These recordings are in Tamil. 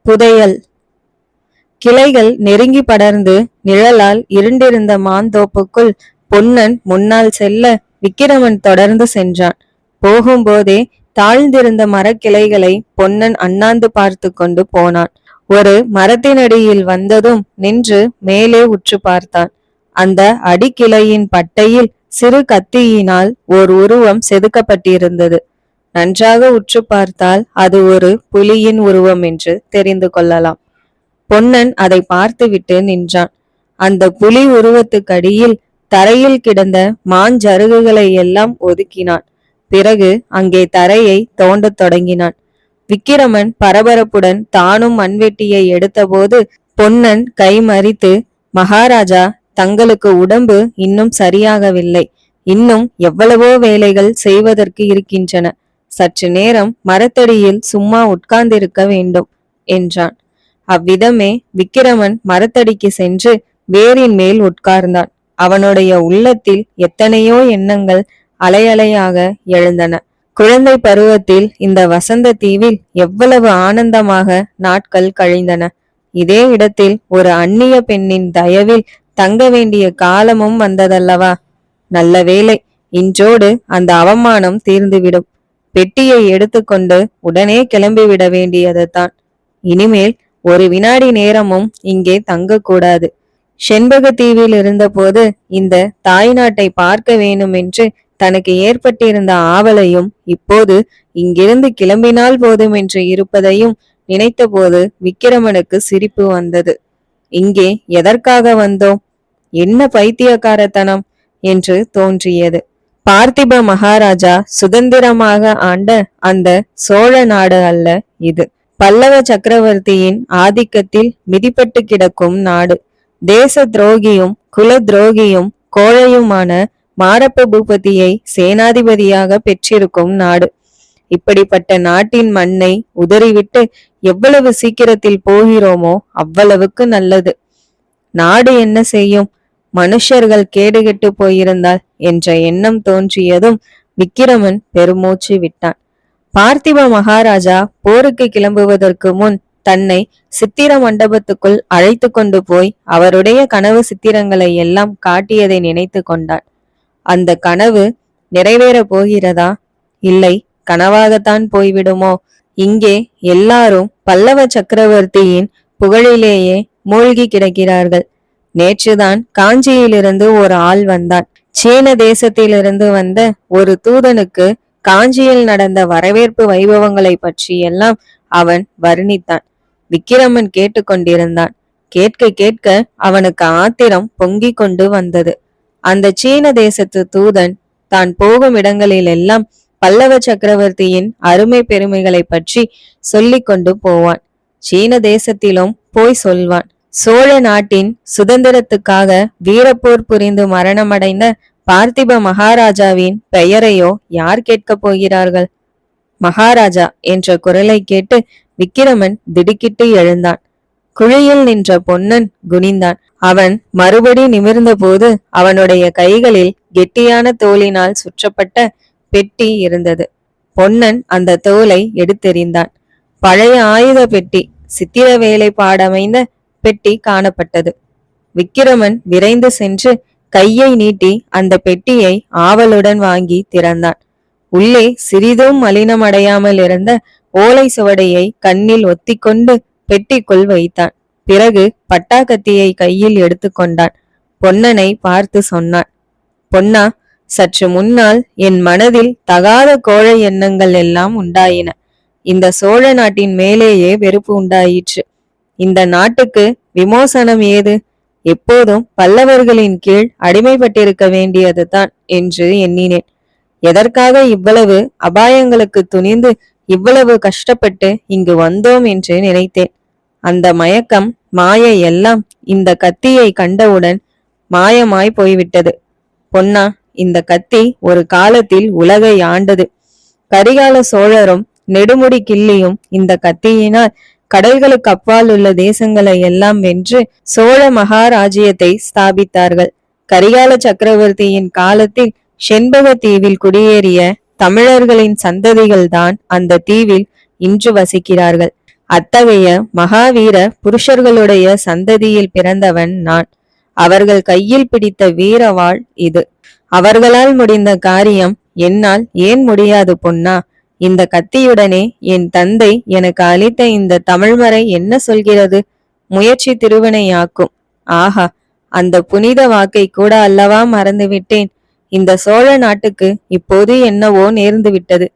புதையல். கிளைகள் நெருங்கி படர்ந்து நிழலால் இருண்டிருந்த மாந்தோப்புக்குள் பொன்னன் முன்னால் செல்ல விக்கிரமன் தொடர்ந்து சென்றான். போகும்போதே தாழ்ந்திருந்த மரக்கிளைகளை பொன்னன் அண்ணாந்து பார்த்து கொண்டு போனான். ஒரு மரத்தினடியில் வந்ததும் நின்று மேலே உற்று பார்த்தான். அந்த அடிக்கிளையின் பட்டையில் சிறு கத்தியினால் ஓர் உருவம் செதுக்கப்பட்டிருந்தது. நன்றாக உற்று பார்த்தால் அது ஒரு புலியின் உருவம் என்று தெரிந்து கொள்ளலாம். பொன்னன் அதை பார்த்துவிட்டு நின்றான். அந்த புலி உருவத்துக்கடியில் தரையில் கிடந்த மாஞ்சருகுகளை எல்லாம் ஒதுக்கினான். பிறகு அங்கே தரையை தோண்டத் தொடங்கினான். விக்கிரமன் பரபரப்புடன் தானும் மண்வெட்டியை எடுத்தபோது பொன்னன் கை மறித்து, மகாராஜா, தங்களுக்கு உடம்பு இன்னும் சரியாகவில்லை. இன்னும் எவ்வளவோ வேலைகள் செய்வதற்கு இருக்கின்றன. சற்று நேரம் மரத்தடியில் சும்மா உட்கார்ந்திருக்க வேண்டும் என்றான். அவ்விதமே விக்கிரமன் மரத்தடிக்கு சென்று வேரின் மேல் உட்கார்ந்தான். அவனுடைய உள்ளத்தில் எத்தனையோ எண்ணங்கள் அலையலையாக எழுந்தன. குழந்தை பருவத்தில் இந்த வசந்த தீவில் எவ்வளவு ஆனந்தமாக நாட்கள் கழிந்தன. இதே இடத்தில் ஒரு அந்நிய பெண்ணின் தயவில் தங்க வேண்டிய காலமும் வந்ததல்லவா? நல்ல வேளை, இன்றோடு அந்த அவமானம் தீர்ந்துவிடும். பெட்டியை எடுத்துக்கொண்டு உடனே கிளம்பிவிட வேண்டியது தான். இனிமேல் ஒரு வினாடி நேரமும் இங்கே தங்கக்கூடாது. செண்பக தீவில் இருந்தபோது இந்த தாய் நாட்டை பார்க்க வேணும் என்று தனக்கு ஏற்பட்டிருந்த ஆவலையும் இப்போது இங்கிருந்து கிளம்பினால் போதும் என்று இருப்பதையும் நினைத்தபோது விக்கிரமனுக்கு சிரிப்பு வந்தது. இங்கே எதற்காக வந்தோம்? என்ன பைத்தியக்காரத்தனம் என்று தோன்றியது. பார்த்திப மகாராஜா சுதந்திரமாக ஆண்ட அந்த சோழ நாடு அல்ல இது. பல்லவ சக்கரவர்த்தியின் ஆதிக்கத்தில் மிதிப்பட்டு கிடக்கும் நாடு. தேச துரோகியும் குல துரோகியும் கோழையுமான மாரப்ப பூபதியை சேனாதிபதியாக பெற்றிருக்கும் நாடு. இப்படிப்பட்ட நாட்டின் மண்ணை உதறிவிட்டு எவ்வளவு சீக்கிரத்தில் போகிறோமோ அவ்வளவுக்கு நல்லது. நாடு என்ன செய்யும்? மனுஷர்கள் கேடுகெட்டு போயிருந்தால் என்ற எண்ணம் தோன்றியதும் விக்கிரமன் பெருமூச்சு விட்டான். பார்த்திப மகாராஜா போருக்கு கிளம்புவதற்கு முன் தன்னை சித்திர மண்டபத்துக்குள் அழைத்து கொண்டு போய் அவருடைய கனவு சித்திரங்களை எல்லாம் காட்டியதை நினைத்து கொண்டான். அந்த கனவு நிறைவேறப் போகிறதா? இல்லை, கனவாகத்தான் போய்விடுமோ? இங்கே எல்லாரும் பல்லவ சக்கரவர்த்தியின் புகழிலேயே மூழ்கி கிடக்கிறார்கள். நேற்றுதான் காஞ்சியிலிருந்து ஒரு ஆள் வந்தான். சீன தேசத்திலிருந்து வந்த ஒரு தூதனுக்கு காஞ்சியில் நடந்த வரவேற்பு வைபவங்களை பற்றி எல்லாம் அவன் வர்ணித்தான். விக்கிரமன் கேட்டுக்கொண்டிருந்தான். கேட்க கேட்க அவனுக்கு ஆத்திரம் பொங்கி கொண்டு வந்தது. அந்த சீன தேசத்து தூதன் தான் போகும் இடங்களில் எல்லாம் பல்லவ சக்கரவர்த்தியின் அருமை பெருமைகளை பற்றி சொல்லிக் கொண்டு போவான். சீன தேசத்திலும் போய் சொல்வான். சோழ நாட்டின் சுதந்திரத்துக்காக வீரப்போர் புரிந்து மரணமடைந்த பார்த்திப மகாராஜாவின் பெயரையோ யார் கேட்கப் போகிறார்கள்? மகாராஜா என்ற குரலை கேட்டு விக்கிரமன் திடுக்கிட்டு எழுந்தான். குழியில் நின்ற பொன்னன் குனிந்தான். அவன் மறுபடி நிமிர்ந்த போது அவனுடைய கைகளில் கெட்டியான தோலினால் சுற்றப்பட்ட பெட்டி இருந்தது. பொன்னன் அந்த தோலை எடுத்தெறிந்தான். பழைய ஆயுத பெட்டி, சித்திர வேலை பாடமைந்த பெட்டி காணப்பட்டது. விக்கிரமன் விரைந்து சென்று கையை நீட்டி அந்த பெட்டியை ஆவலுடன் வாங்கி திறந்தான். உள்ளே சிறிதும் மலினமடையாமல் இருந்த ஓலை சுவடையை கண்ணில் ஒத்திக்கொண்டு பெட்டிக்குள் வைத்தான். பிறகு பட்டாக்கத்தியை கையில் எடுத்துக்கொண்டான். பொன்னனை பார்த்து சொன்னான். பொன்னா, சற்று முன்னால் என் மனதில் தகாத கோழை எண்ணங்கள் எல்லாம் உண்டாயின. இந்த சோழ நாட்டின் மேலேயே வெறுப்பு உண்டாயிற்று. இந்த நாட்டுக்கு விமோசனம் ஏது? எப்போதும் பல்லவர்களின் கீழ் அடிமைப்பட்டிருக்க வேண்டியதுதான் என்று எண்ணினேன். எதற்காக இவ்வளவு அபாயங்களுக்கு துணிந்து இவ்வளவு கஷ்டப்பட்டு இங்கு வந்தோம் என்று நினைத்தேன். அந்த மயக்கம் மாயை எல்லாம் இந்த கத்தியை கண்டவுடன் மாயமாய் போய்விட்டது. பொன்னா, இந்த கத்தி ஒரு காலத்தில் உலகை ஆண்டது. கரிகால சோழரும் நெடுமுடி கிள்ளியும் இந்த கத்தியினால் கடல்களுக்கு அப்பால் உள்ள தேசங்களை எல்லாம் வென்று சோழ மகாராஜ்யத்தை ஸ்தாபித்தார்கள். கரிகால சக்கரவர்த்தியின் காலத்தில் செண்பக தீவில் குடியேறிய தமிழர்களின் சந்ததிகள் தான் அந்த தீவில் இன்று வசிக்கிறார்கள். அத்தகைய மகாவீர புருஷர்களுடைய சந்ததியில் பிறந்தவன் நான். அவர்கள் கையில் பிடித்த வீரவாள் இது. அவர்களால் முடிந்த காரியம் என்னால் ஏன் முடியாது பொன்னா? இந்த கத்தியுடனே என் தந்தை எனக்கு அளித்த இந்த தமிழ்மறை என்ன சொல்கிறது? முயற்சி திருவினையாக்கும். ஆஹா, அந்த புனித வாக்கை கூட அல்லவா மறந்துவிட்டேன். இந்த சோழ நாட்டுக்கு இப்போது என்னவோ நேர்ந்து விட்டது.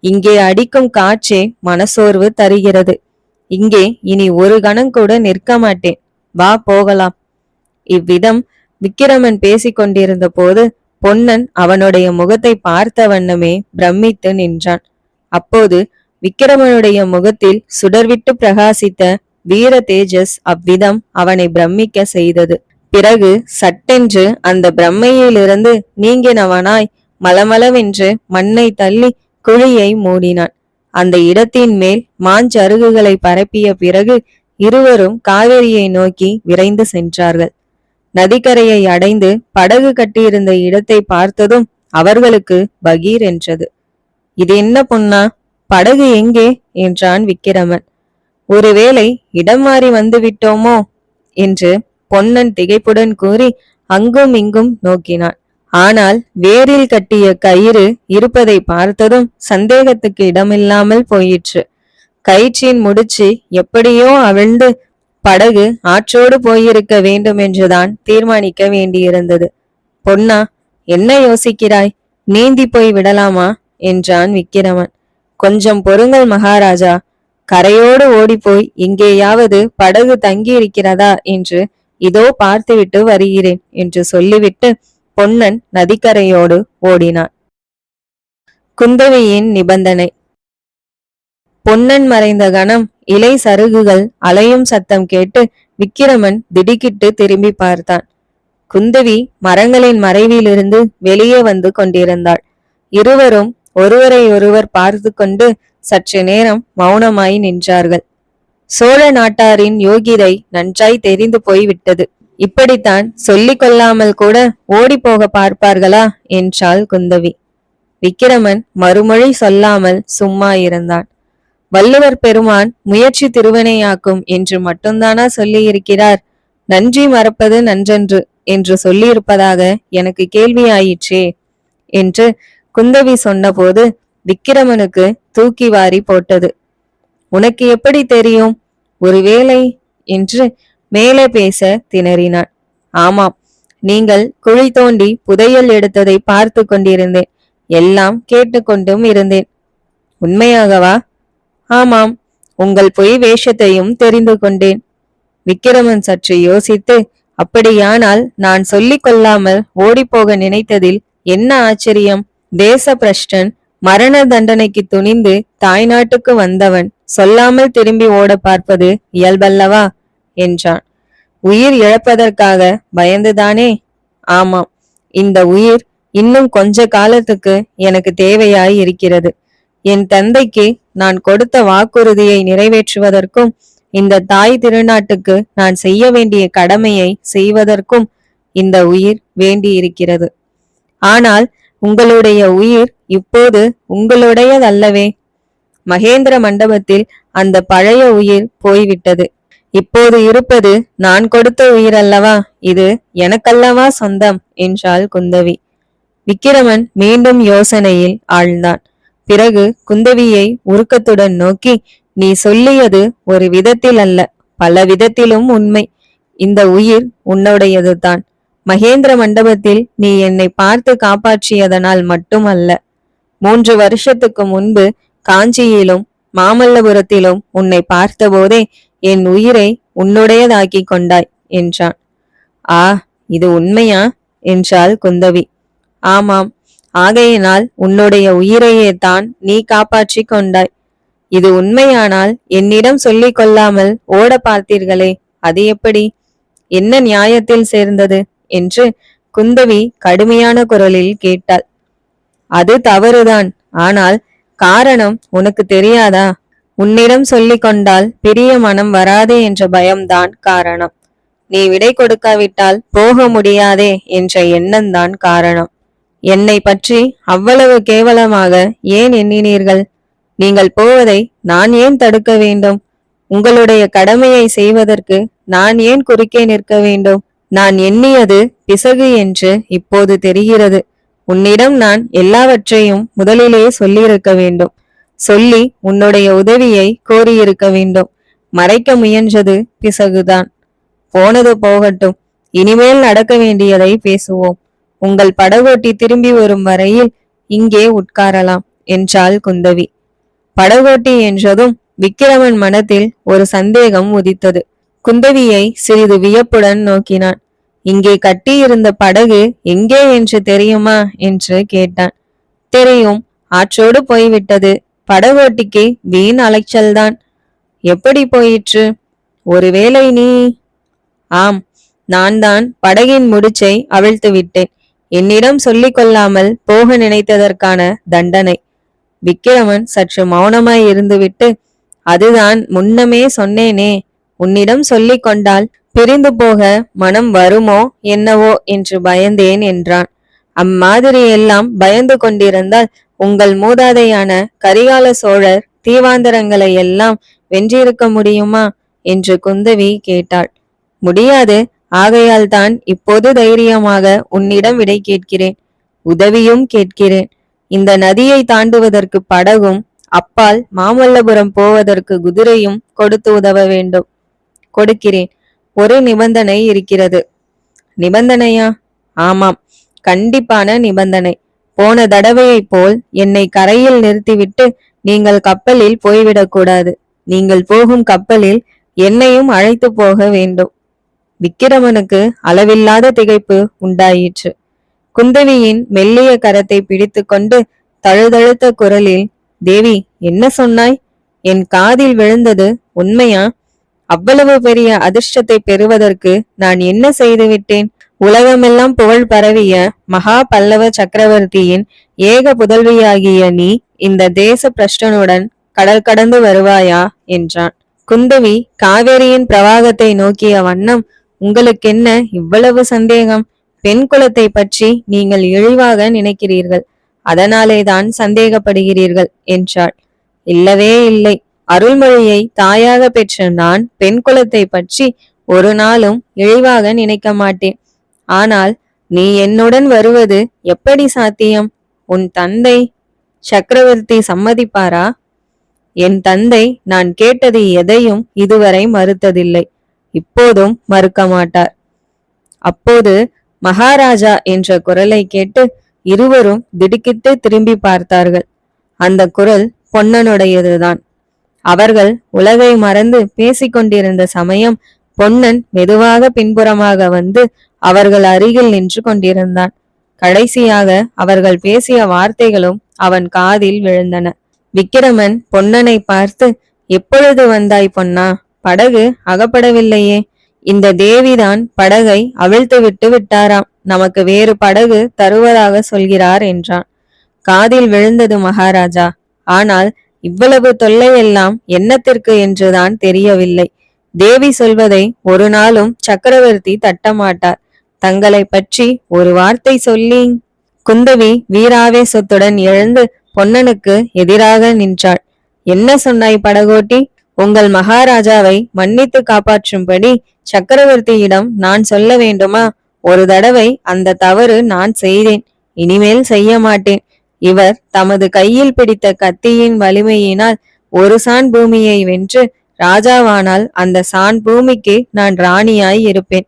இங்கே அடிக்கும் காற்றே மனசோர்வு தருகிறது. இங்கே இனி ஒரு கணம் கூட நிற்க மாட்டேன். வா போகலாம். இவ்விதம் விக்கிரமன் பேசிக் கொண்டிருந்த போது பொன்னன் அவனுடைய முகத்தை பார்த்த வண்ணமே பிரமித்து நின்றான். அப்போது விக்கிரமனுடைய முகத்தில் சுடர்விட்டு பிரகாசித்த வீர தேஜஸ் அவ்விதம் அவனை பிரமிக்க செய்தது. பிறகு சட்டென்று அந்த பிரம்மையிலிருந்து நீங்கினவனாய் மலமளவென்று மண்ணை தள்ளி குழியை மூடினான். அந்த இடத்தின் மேல் மாஞ்சருகுகளை பரப்பிய பிறகு இருவரும் காவேரியை நோக்கி விரைந்து சென்றார்கள். நதிக்கரையை அடைந்து படகு கட்டியிருந்த இடத்தை பார்த்ததும் அவர்களுக்கு பகீர் என்றது. இது என்ன பொன்னா, படகு எங்கே என்றான் விக்கிரமன். ஒருவேளை இடம் மாறி வந்து விட்டோமோ என்று பொன்னன் திகைப்புடன் கூறி அங்கும் இங்கும் நோக்கினான். ஆனால் வேரில் கட்டிய கயிறு இருப்பதை பார்த்ததும் சந்தேகத்துக்கு இடமில்லாமல் போயிற்று. கயிற்றின் முடிச்சு எப்படியோ அவிழ்ந்து படகு ஆற்றோடு போயிருக்க வேண்டும் என்றுதான் தீர்மானிக்க வேண்டியிருந்தது. பொன்னா, என்ன யோசிக்கிறாய்? நீந்தி போய் விடலாமா என்றான் விக்கிரமன். கொஞ்சம் பொறுங்கள் மகாராஜா, கரையோடு ஓடிப்போய் எங்கேயாவது படகு தங்கி இருக்கிறதா என்று இதோ பார்த்துவிட்டு வருகிறேன் என்று சொல்லிவிட்டு பொன்னன் நதிக்கரையோடு ஓடினான். குந்தவியின் நிபந்தனை. பொன்னன் மறைந்த கணம் இலை சருகுகள் அலையும் சத்தம் கேட்டு விக்கிரமன் திடுக்கிட்டு திரும்பி பார்த்தான். குந்தவி மரங்களின் மறைவிலிருந்து வெளியே வந்து கொண்டிருந்தாள். இருவரும் ஒருவரை ஒருவர் பார்த்து கொண்டு சற்று நேரம் மௌனமாய் நின்றார்கள். சோழ நாட்டாரின் யோகிதை நன்றாய் தெரிந்து போய்விட்டது. இப்படித்தான் சொல்லிக் கொள்ளாமல் கூட ஓடி போக பார்ப்பார்களா என்றாள் குந்தவி. விக்கிரமன் மறுமொழி சொல்லாமல் சும்மா இருந்தான். வள்ளுவர் பெருமான் முயற்சி திருவினையாக்கும் என்று மட்டும்தானா சொல்லி இருக்கிறார்? நன்றி மறப்பது நன்றன்று என்று சொல்லியிருப்பதாக எனக்கு கேள்வியாயிற்றே என்று குந்தவி சொன்னபோது விக்கிரமனுக்கு தூக்கி வாரி போட்டது. உனக்கு எப்படி தெரியும்? ஒருவேளை என்று மேலே பேச திணறினான். ஆமாம், நீங்கள் குழி தோண்டி புதையல் எடுத்ததை பார்த்து கொண்டிருந்தேன். எல்லாம் கேட்டுக்கொண்டும் இருந்தேன். உண்மையாகவா? ஆமாம், உங்கள் பொய் வேஷத்தையும் தெரிந்து கொண்டேன். விக்கிரமன் சற்று யோசித்து, அப்படியானால் நான் சொல்லிக் கொள்ளாமல் ஓடிப்போக நினைத்ததில் என்ன ஆச்சரியம்? தேச பிரஷ்டன், மரண தண்டனைக்கு துணிந்து தாய்நாட்டுக்கு வந்தவன் சொல்லாமல் திரும்பி ஓட பார்ப்பது இயல்பல்லவா என்றான். உயிர் இழப்பதற்காக பயந்துதானே? ஆமாம், இந்த உயிர் இன்னும் கொஞ்ச காலத்துக்கு எனக்கு தேவையாய் இருக்கிறது. என் தந்தைக்கு நான் கொடுத்த வாக்குறுதியை நிறைவேற்றுவதற்கும் இந்த தாய் திருநாட்டுக்கு நான் செய்ய வேண்டிய கடமையை செய்வதற்கும் இந்த உயிர் வேண்டி இருக்கிறது. ஆனால் உங்களுடைய உயிர் இப்போது உங்களுடையதல்லவே. மகேந்திர மண்டபத்தில் அந்த பழைய உயிர் போய்விட்டது. இப்போது இருப்பது நான் கொடுத்த உயிர் அல்லவா? இது எனக்கல்லவா சொந்தம் என்றாள் குந்தவி. விக்கிரமன் மீண்டும் யோசனையில் ஆழ்ந்தான். பிறகு குந்தவியை உருக்கத்துடன் நோக்கி, நீ சொல்லியது ஒரு விதத்தில் அல்ல, பல விதத்திலும் உண்மை. இந்த உயிர் உன்னுடையதுதான். மகேந்திர மண்டபத்தில் நீ என்னை பார்த்து காப்பாற்றியதனால் மட்டுமல்ல, 3 வருஷத்துக்கு முன்பு காஞ்சியிலும் மாமல்லபுரத்திலும் உன்னை பார்த்தபோதே என் உயிரை உன்னுடையதாக்கி கொண்டாய் என்றான். ஆ, இது உண்மையா என்றாள் குந்தவி. ஆமாம், ஆகையினால் உன்னுடைய உயிரையே தான் நீ காப்பாற்றி கொண்டாய். இது உண்மையானால் என்னிடம் சொல்லிக் கொள்ளாமல் ஓட பார்த்தீர்களே, அது எப்படி? என்ன நியாயத்தில் சேர்ந்தது என்று குந்தவி கடுமையான குரலில் கேட்டாள். அது தவறுதான், ஆனால் காரணம் உனக்கு தெரியாதா? உன்னிடம் சொல்லிக் கொண்டால் பிரிய மனம் வராதே என்ற பயம்தான் காரணம். நீ விடை கொடுக்காவிட்டால் போக முடியாதே என்ற எண்ணம்தான் காரணம். என்னை பற்றி அவ்வளவு கேவலமாக ஏன் எண்ணினீர்கள்? நீங்கள் போவதை நான் ஏன் தடுக்க வேண்டும்? உங்களுடைய கடமையை செய்வதற்கு நான் ஏன் குறுக்கே நிற்க வேண்டும்? நான் எண்ணியது பிசகு என்று இப்போது தெரிகிறது. உன்னிடம் நான் எல்லாவற்றையும் முதலிலே சொல்லியிருக்க வேண்டும். சொல்லி உன்னுடைய உதவியை கோரியிருக்க வேண்டும். மறைக்க முயன்றது பிசகுதான். போனது போகட்டும். இனிமேல் நடக்க வேண்டியதை பேசுவோம். உங்கள் படகோட்டி திரும்பி வரும் வரையில் இங்கே உட்காரலாம் என்றாள் குந்தவி. படகோட்டி என்றதும் விக்கிரமன் மனத்தில் ஒரு சந்தேகம் உதித்தது. குந்தவியை சிறிது வியப்புடன் நோக்கினான். இங்கே கட்டியிருந்த படகு எங்கே என்று தெரியுமா என்று கேட்டான். தெரியும், ஆற்றோடு போய்விட்டது. படகோட்டிக்கு வீண் அலைச்சல்தான். எப்படி போயிற்று? ஒருவேளை நீ... ஆம், நான் தான் படகின் முடிச்சை அவிழ்த்து விட்டேன். என்னிடம் சொல்லிக் கொள்ளாமல் போக நினைத்ததற்கான தண்டனை. விக்கிரமன் சற்று மௌனமாய் இருந்துவிட்டு, அதுதான் முன்னமே சொன்னேனே, உன்னிடம் சொல்லிக் கொண்டால் பிரிந்து போக மனம் வருமோ என்னவோ என்று பயந்தேன் என்றான். அம்மாதிரி எல்லாம் பயந்து கொண்டிருந்தால் உங்கள் மூதாதையான கரிகால சோழர் தீவாந்தரங்களை எல்லாம் வென்றிருக்க முடியுமா என்று குந்தவி கேட்டாள். முடியாது. ஆகையால் தான் இப்போது தைரியமாக உன்னிடம் விடை கேட்கிறேன், உதவியும் கேட்கிறேன். இந்த நதியை தாண்டுவதற்கு படகும், அப்பால் மாமல்லபுரம் போவதற்கு குதிரையும் கொடுத்து உதவ வேண்டும். கொடுக்கிறேன். ஒரு நிபந்தனை இருக்கிறது. நிபந்தனையா? ஆமாம், கண்டிப்பான நிபந்தனை. போன தடவையைப் போல் என்னை கரையில் நிறுத்திவிட்டு நீங்கள் கப்பலில் போய்விடக்கூடாது. நீங்கள் போகும் கப்பலில் என்னையும் அழைத்து போக வேண்டும். விக்கிரமனுக்கு அளவில்லாத திகைப்பு உண்டாயிற்று. குந்தவியின் மெல்லிய கரத்தை பிடித்து கொண்டு தழுதழுத்த குரலில், தேவி, என்ன சொன்னாய்? என் காதில் விழுந்தது உண்மையா? அவ்வளவு பெரிய அதிர்ஷ்டத்தை பெறுவதற்கு நான் என்ன செய்துவிட்டேன்? உலகமெல்லாம் புகழ் பரவிய மகா பல்லவ சக்கரவர்த்தியின் ஏக புதல்வியாகிய நீ இந்த தேச பிரஷ்டனுடன் கடல் கடந்து வருவாயா என்றான். குந்தவி காவேரியின் பிரவாகத்தை நோக்கிய வண்ணம், உங்களுக்கென்ன இவ்வளவு சந்தேகம்? பெண் குலத்தை பற்றி நீங்கள் இழிவாக நினைக்கிறீர்கள், அதனாலேதான் சந்தேகப்படுகிறீர்கள் என்றாள். இல்லவே இல்லை. அருள்மொழியை தாயாக பெற்ற நான் பெண் குலத்தை பற்றி ஒரு நாளும் இழிவாக நினைக்க மாட்டேன். ஆனால் நீ என்னுடன் வருவது எப்படி சாத்தியம்? உன் தந்தை சக்கரவர்த்தி சம்மதிப்பாரா? என் தந்தை நான் கேட்டது எதையும் இதுவரை மறுத்ததில்லை, இப்போதும் மறுக்க மாட்டார். அப்போது மகாராஜா என்ற குரலை கேட்டு இருவரும் திடுக்கிட்டு திரும்பி பார்த்தார்கள். அந்த குரல் பொன்னனுடையதுதான். அவர்கள் உலகை மறந்து பேசிக்கொண்டிருந்த சமயம் பொன்னன் மெதுவாக பின்புறமாக வந்து அவர்கள் அருகில் நின்று கொண்டிருந்தான். கடைசியாக அவர்கள் பேசிய வார்த்தைகளும் அவன் காதில் விழுந்தன. விக்கிரமன் பொன்னனை பார்த்து, எப்பொழுது வந்தாய் பொன்னா? படகு அகப்படவில்லையே. இந்த தேவிதான் படகை அவிழ்த்து விட்டு விட்டாராம். நமக்கு வேறு படகு தருவதாக சொல்கிறார் என்றான். காதில் விழுந்தது மகாராஜா. ஆனால் இவ்வளவு தொல்லையெல்லாம் என்னத்திற்கு என்றுதான் தெரியவில்லை. தேவி சொல்வதை ஒரு நாளும் சக்கரவர்த்தி தட்டமாட்டார். தங்களை பற்றி ஒரு வார்த்தை சொல்லி... குந்தவி வீராவேசத்துடன் எழுந்து பொன்னனுக்கு எதிராக நின்றாள். என்ன சொன்னாய் படகோட்டி? உங்கள் மகாராஜாவை மன்னித்து காப்பாற்றும்படி சக்கரவர்த்தியிடம் நான் சொல்ல வேண்டுமா? ஒரு தடவை அந்த தவறு நான் செய்தேன், இனிமேல் செய்ய மாட்டேன். இவர் தமது கையில் பிடித்த கத்தியின் வலிமையினால் ஒரு சான் பூமியை வென்று ராஜாவானால் அந்த சான் பூமிக்கு நான் ராணியாய் இருப்பேன்.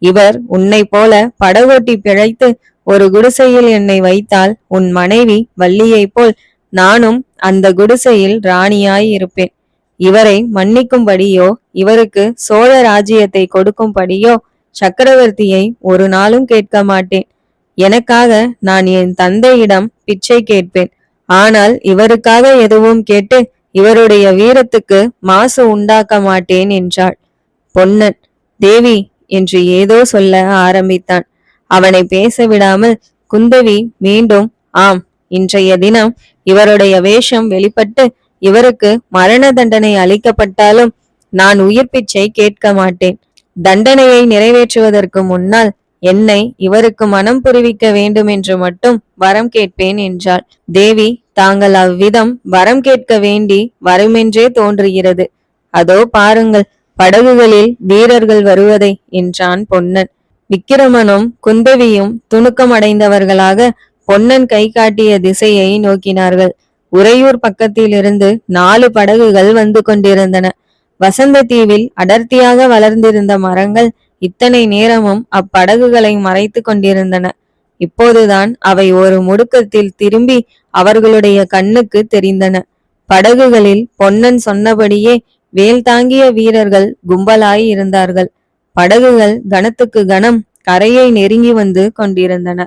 இவர் உன்னை போல படகோட்டி பிழைத்து ஒரு குடிசையில் என்னை வைத்தால் உன் மனைவி வள்ளியை போல் நானும் அந்த குடிசையில் ராணியாய் இருப்பேன். இவரை மன்னிக்கும்படியோ இவருக்கு சோழ ராஜ்யத்தை கொடுக்கும்படியோ சக்கரவர்த்தியை ஒரு நாளும் கேட்க மாட்டேன். எனக்காக நான் என் தந்தையிடம் பிச்சை கேட்பேன். ஆனால் இவருக்காக எதுவும் கேட்டு இவருடைய வீரத்துக்கு மாசு உண்டாக்க மாட்டேன் என்றாள். பொன்னன் தேவி என்று ஏதோ சொல்ல ஆரம்பித்தான். அவனை பேச விடாமல் குந்தவி மீண்டும், ஆம், இன்றைய தினம் இவருடைய வேஷம் வெளிப்பட்டு இவருக்கு மரண தண்டனை அளிக்கப்பட்டாலும் நான் உயிர் பிச்சை கேட்க மாட்டேன். தண்டனையை நிறைவேற்றுவதற்கு முன்னால் என்னை இவருக்கு மனம் புரிவிக்க வேண்டும் என்று மட்டும் வரம் கேட்பேன் என்றாள். தேவி, தாங்கள் அவ்விதம் வரம் கேட்க வேண்டி வருமென்றே தோன்றுகிறது. அதோ பாருங்கள், படகுகளில் வீரர்கள் வருவதை என்றான் பொன்னன். விக்கிரமனும் குந்தவியும் துணுக்கமடைந்தவர்களாக பொன்னன் கை காட்டிய திசையை நோக்கினார்கள். உறையூர் பக்கத்திலிருந்து 4 படகுகள் வந்து கொண்டிருந்தன. வசந்த தீவில் அடர்த்தியாக வளர்ந்திருந்த மரங்கள் இத்தனை நேரமும் அப்படகுகளை மறைத்து கொண்டிருந்தன. இப்போதுதான் அவை ஒரு முடுக்கத்தில் திரும்பி அவர்களுடைய கண்ணுக்கு தெரிந்தன. படகுகளில் பொன்னன் சொன்னபடியே வேல் தாங்கிய வீரர்கள் கும்பலாய் இருந்தார்கள். படகுகள் கணத்துக்கு கணம் கரையை நெருங்கி வந்து கொண்டிருந்தன.